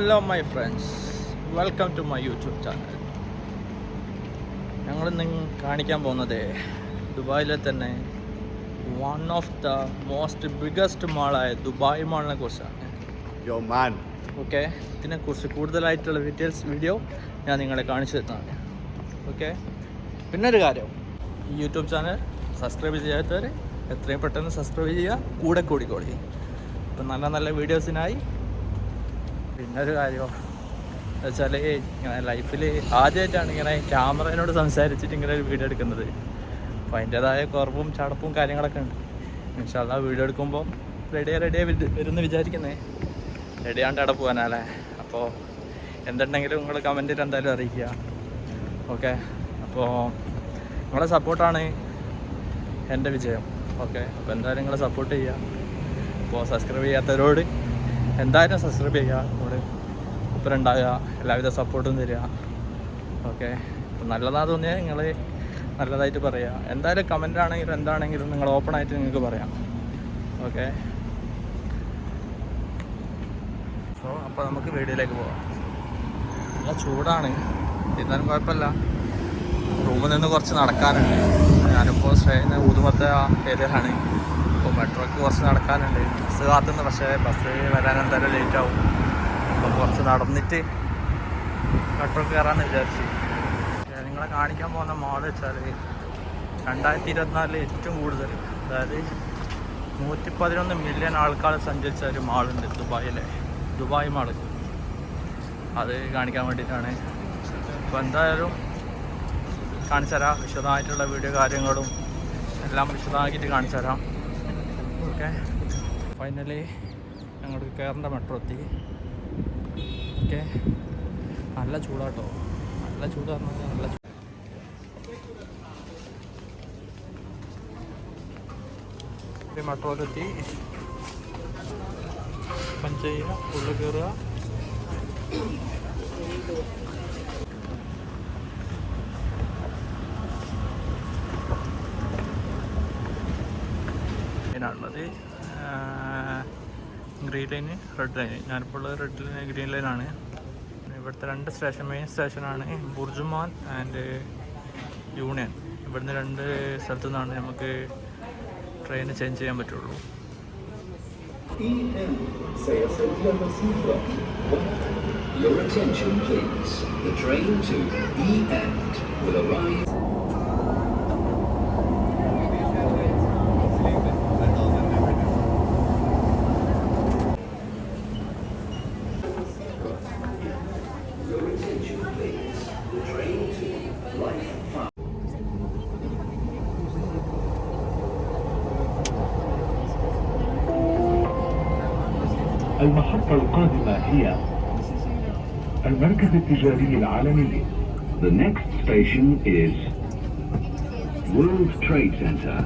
Hello my friends, welcome to my YouTube channel. ഞങ്ങളിന്ന് കാണിക്കാൻ പോകുന്നത് ദുബായിലെ തന്നെ one of the most biggest മാളായ ദുബായ് മാളിനെ കുറിച്ചാണ്. ഓക്കെ, ഇതിനെക്കുറിച്ച് കൂടുതലായിട്ടുള്ള വീഡിയോ ഞാൻ നിങ്ങളെ കാണിച്ചു തരുന്നതാണ്. ഓക്കെ, പിന്നൊരു കാര്യം, ഈ യൂട്യൂബ് ചാനൽ സബ്സ്ക്രൈബ് ചെയ്യാത്തവർ എത്രയും പെട്ടെന്ന് സബ്സ്ക്രൈബ് ചെയ്യുക, കൂടെ കൂടിക്കോളി. ഇപ്പം നല്ല നല്ല വീഡിയോസിനായി. പിന്നൊരു കാര്യം വെച്ചാൽ, ഇങ്ങനെ ലൈഫിൽ ആദ്യമായിട്ടാണ് ഇങ്ങനെ ക്യാമറയോട് സംസാരിച്ചിട്ട് ഇങ്ങനെ ഒരു വീഡിയോ എടുക്കുന്നത്. അപ്പോൾ അതിൻ്റേതായ കുറവും ചടപ്പും കാര്യങ്ങളൊക്കെ ഉണ്ട്. ഇൻഷാ അല്ലാഹ് വീഡിയോ എടുക്കുമ്പോൾ റെഡിയായി വരുമെന്ന് വിചാരിക്കുന്നേ. റെഡിയാണ്ട് അവിടെ പോകാനല്ലേ. അപ്പോൾ എന്തുണ്ടെങ്കിലും നിങ്ങൾ കമൻറ്റിൽ എന്തായാലും അറിയിക്കുക. ഓക്കെ, അപ്പോൾ നിങ്ങളെ സപ്പോർട്ടാണ് എൻ്റെ വിജയം. ഓക്കെ, അപ്പോൾ എന്തായാലും നിങ്ങളെ സപ്പോർട്ട് ചെയ്യുക. അപ്പോൾ സബ്സ്ക്രൈബ് ചെയ്യാത്തവരോട് എന്തായാലും സബ്സ്ക്രൈബ് ചെയ്യുക, നമ്മൾ ഒപ്പം ഉണ്ടാകുക, എല്ലാവിധ സപ്പോർട്ടും തരിക. ഓക്കെ, അപ്പം നല്ലതാണെന്ന് തോന്നിയാൽ നിങ്ങൾ നല്ലതായിട്ട് പറയുക. എന്തായാലും കമൻ്റ് ആണെങ്കിലും എന്താണെങ്കിലും നിങ്ങൾ ഓപ്പണായിട്ട് നിങ്ങൾക്ക് പറയാം. ഓക്കെ, സോ അപ്പോൾ നമുക്ക് വീഡിയോയിലേക്ക് പോകാം. നല്ല ചൂടാണ്, ഇരുന്നാലും കുഴപ്പമില്ല. റൂമിൽ നിന്ന് കുറച്ച് നടക്കാനുണ്ട്. ഞാനിപ്പോൾ സ്റ്റേ ചെയ്യുന്ന ഊതുമത്തെ ഏരിയയിലാണ്. ഇപ്പോൾ മെട്രോയ്ക്ക് കുറച്ച് നടക്കാനുണ്ട്. ബസ് കാത്തുനിന്ന്, പക്ഷേ ബസ് വരാൻ എന്തായാലും ലേറ്റ് ആവും. അപ്പം കുറച്ച് നടന്നിട്ട് മെട്രോയ്ക്ക് കയറാമെന്ന് വിചാരിച്ചു. നിങ്ങളെ കാണിക്കാൻ പോകുന്ന മാൾ വെച്ചാൽ 2024 ഏറ്റവും കൂടുതൽ, അതായത് 111 മില്യൺ ആൾക്കാർ സഞ്ചരിച്ച ഒരു മാളുണ്ട് ദുബായിലെ, ദുബായ് മാൾ. അത് കാണിക്കാൻ വേണ്ടിയിട്ടാണ്. അപ്പോൾ എന്തായാലും കാണിച്ചു തരാം. വിശദമായിട്ടുള്ള വീഡിയോ കാര്യങ്ങളും എല്ലാം വിശദമാക്കിയിട്ട് കാണിച്ചു തരാം. ഓക്കെ, ഫൈനലി ഞങ്ങൾക്ക് കയറേണ്ട മെട്രോ എത്തി. ഓക്കെ, നല്ല ചൂടാട്ടോ, നല്ല ചൂട് പറഞ്ഞാൽ നല്ല ചൂട്. മെട്രോയിലെത്തി, പഞ്ച് ചെയ്യുക, ഉള്ളിൽ കയറുക. ുള്ളത് ഗ്രീൻ ലൈന്, റെഡ് ലൈന്. ഞാനിപ്പോൾ ഉള്ളത് റെഡ് ലൈൻ, ഗ്രീൻ ലൈനാണ്. ഇവിടുത്തെ 2 സ്റ്റേഷൻ, മെയിൻ സ്റ്റേഷനാണ് ബുർജുമാൻ ആൻഡ് യൂണിയൻ. ഇവിടുന്ന് 2 സ്ഥലത്തു നിന്നാണ് നമുക്ക് ട്രെയിൻ ചേഞ്ച് ചെയ്യാൻ പറ്റുള്ളൂ. Your attention please. The train to EN will arrive. المحطة القادمة هي المركز التجاري العالمي. The next station is World Trade Center.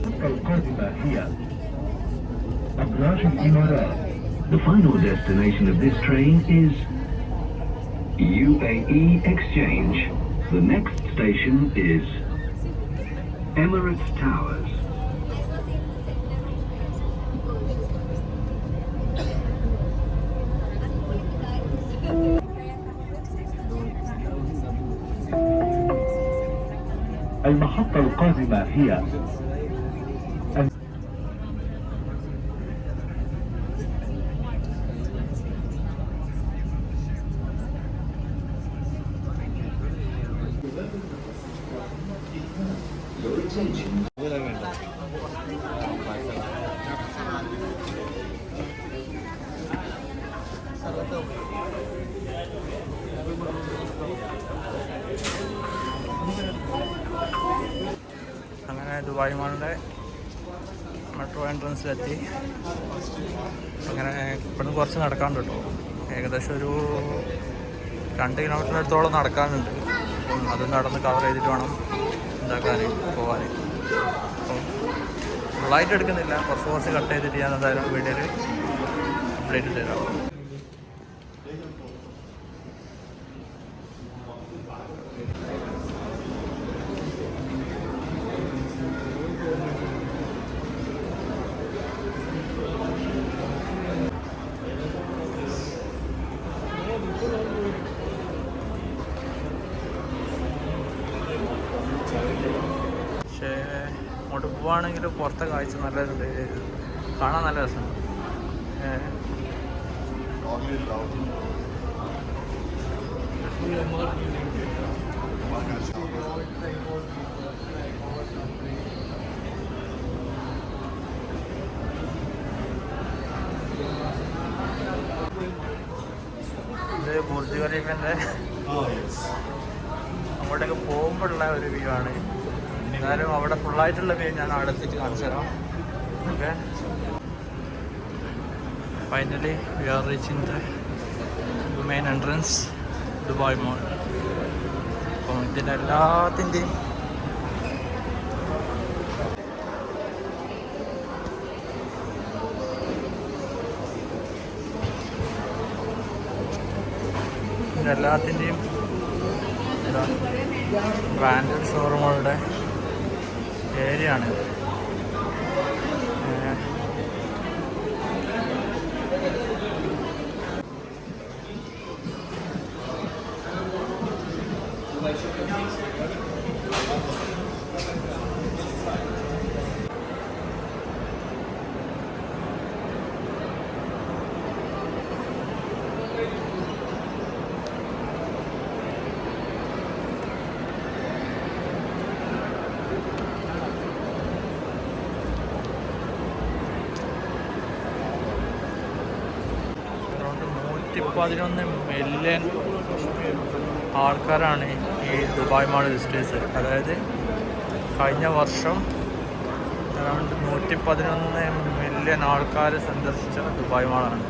المحطة القادمة هي أبراج الإمارات. The final destination of this train is UAE Exchange. The next station is Emirates Towers. المحطة القادمة هي Your attention. അങ്ങനെ Dubai മാളിൻ്റെ metro എൻട്രൻസിലെത്തി. അങ്ങനെ ഇവിടുന്ന് കുറച്ച് നടക്കാനുണ്ട് കേട്ടോ. ഏകദേശം ഒരു 2 കിലോമീറ്ററിനടുത്തോളം നടക്കാനുണ്ട്. അത് നടന്ന് കവർ ചെയ്തിട്ട് വേണം ഇതാക്കാൻ, പോകാൻ. അപ്പം ഫുള്ളായിട്ട് എടുക്കുന്നില്ല, കുറച്ച് കട്ട് ചെയ്തിട്ട് ഞാൻ എന്തായാലും വീഡിയോയിൽ അപ്ഡേറ്റ് തരാം. തണുപ്പാണെങ്കിൽ പുറത്തെ കാഴ്ച നല്ല കാണാൻ നല്ല രസമുണ്ട്. ഇത് ബുർജ് ഖലീഫിൻ്റെ അങ്ങോട്ടേക്ക് പോകുമ്പോഴുള്ള ഒരു വ്യൂ ആണ്. എന്നാലും അവിടെ ഫുള്ളായിട്ടുള്ള വ്യൂ ഞാൻ അവിടെ എത്തിയിട്ട് കാണിച്ചു തരാം. Okay, finally we are reaching the main entrance Dubai mall. അപ്പം ഇതിൻ്റെ എല്ലാത്തിൻ്റെയും ബ്രാൻഡഡ് ഷോറൂമുകളുടെ ഏരിയ ആണ്. $111 മില്യൺ ആൾക്കാരാണ് ഈ ദുബായ് മാൾ വിസിറ്റേഴ്സ്. അതായത് കഴിഞ്ഞ വർഷം അറൗണ്ട് 111 മില്യൺ ആൾക്കാർ സന്ദർശിച്ച Dubai മാളാണ്.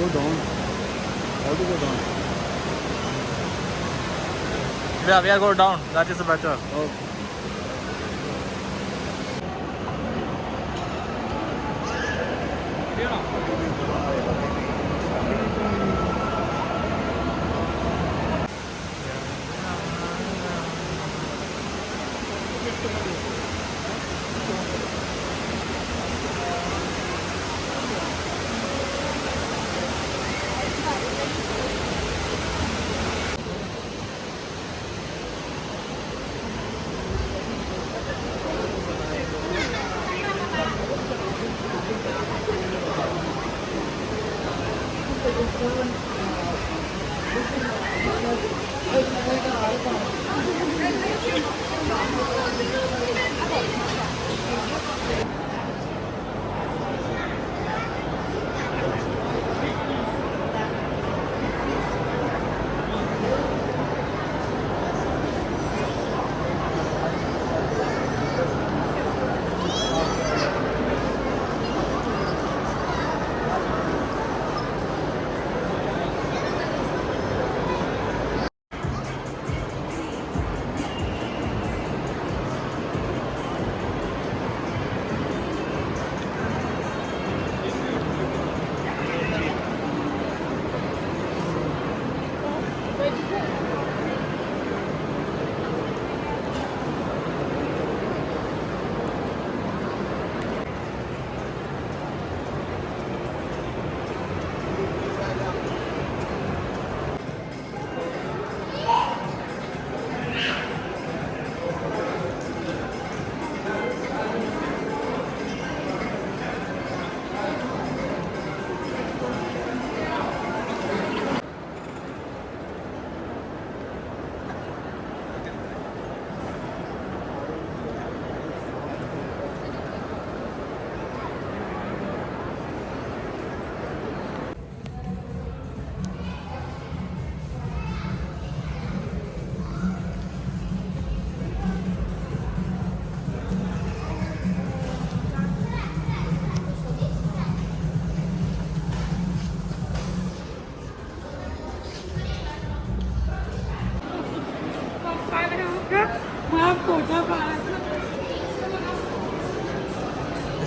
Go down. How to go down? Yeah, we are going down. That is better. Okay.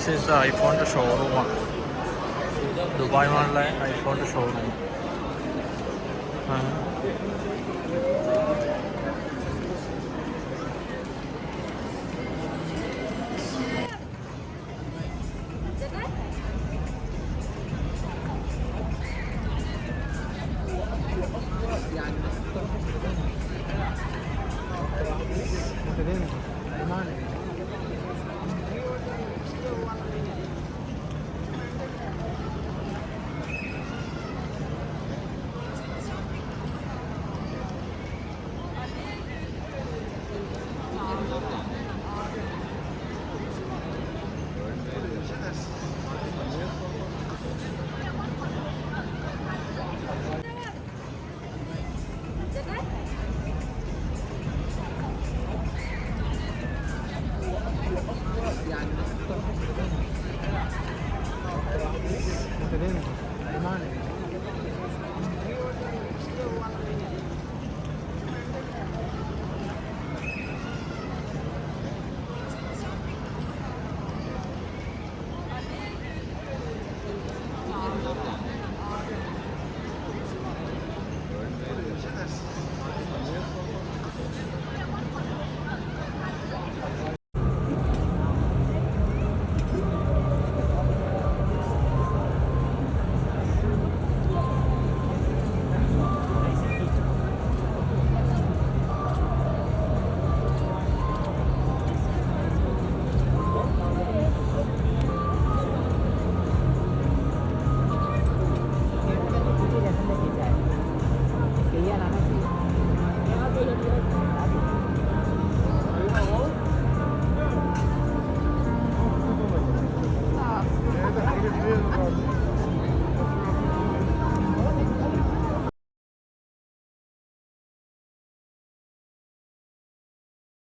This is the ഐഫോണിൻ്റെ ഷോറൂമാണ്. ദുബായ് മാളിലെ ഐഫോണിൻ്റെ ഷോറൂം. Academico, rimane.